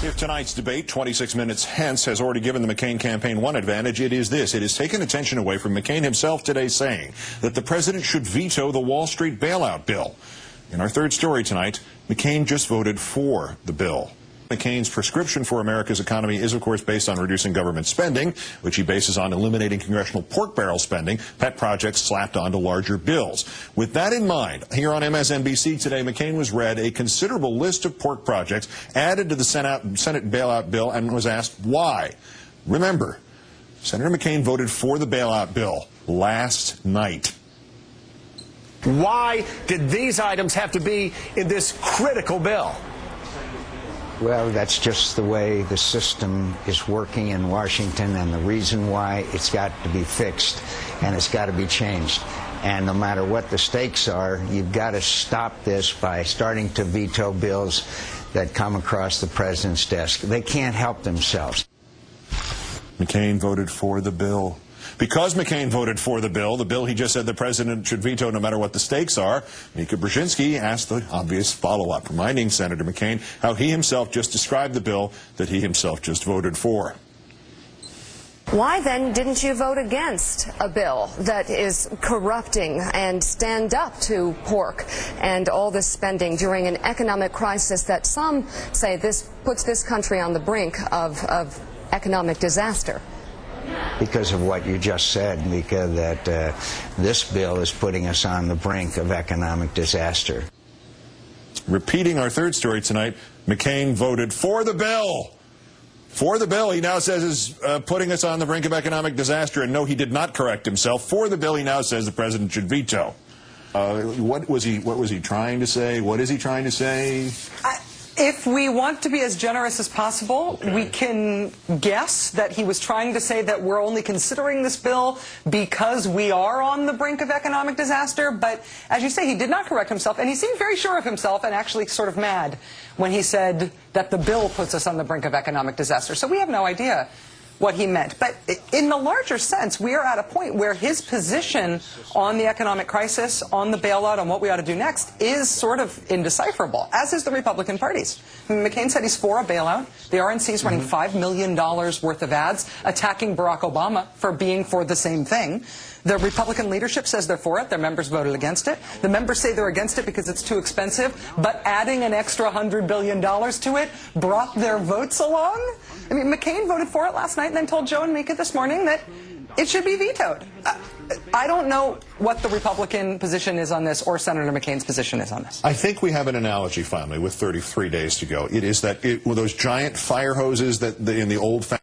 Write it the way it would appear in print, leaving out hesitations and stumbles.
If tonight's debate, 26 minutes hence, has already given the McCain campaign one advantage, it is this. It has taken attention away from McCain himself today saying that the president should veto the Wall Street bailout bill. In our third story tonight, McCain just voted for the bill. McCain's prescription for America's economy is, of course, based on reducing government spending, which he bases on eliminating congressional pork barrel spending, pet projects slapped onto larger bills. With that in mind, here on MSNBC today, McCain was read a considerable list of pork projects added to the Senate bailout bill and was asked why. Remember, Senator McCain voted for the bailout bill last night. Why did these items have to be in this critical bill? Well, that's just the way the system is working in Washington, and the reason why it's got to be fixed and it's got to be changed. And no matter what the stakes are, you've got to stop this by starting to veto bills that come across the president's desk. They can't help themselves. McCain voted for the bill. Because McCain voted for the bill he just said the president should veto no matter what the stakes are, Mika Brzezinski asked the obvious follow-up, reminding Senator McCain how he himself just described the bill that he himself just voted for. Why then didn't you vote against a bill that is corrupting and stand up to pork and all this spending during an economic crisis that some say this puts this country on the brink of economic disaster? Because of what you just said, Mika, that this bill is putting us on the brink of economic disaster. Repeating our third story tonight, McCain voted for the bill. For the bill, he now says, is putting us on the brink of economic disaster. And no, he did not correct himself. For the bill, he now says the president should veto. What was he trying to say? What is he trying to say? If we want to be as generous as possible, we can guess that he was trying to say that we're only considering this bill because we are on the brink of economic disaster. But as you say, he did not correct himself, and he seemed very sure of himself and actually sort of mad when he said that the bill puts us on the brink of economic disaster. So we have no idea what he meant. But in the larger sense, we are at a point where his position on the economic crisis, on the bailout, on what we ought to do next, is sort of indecipherable, as is the Republican Party's. McCain said he's for a bailout. The RNC is running $5 million worth of ads attacking Barack Obama for being for the same thing. The Republican leadership says they're for it. Their members voted against it. The members say they're against it because it's too expensive, but adding an extra $100 billion to it brought their votes along. I mean, McCain voted for it last night and then told Joe and Mika this morning that it should be vetoed. I don't know what the Republican position is on this or Senator McCain's position is on this. I think we have an analogy finally with 33 days to go. It is that those giant fire hoses that in the old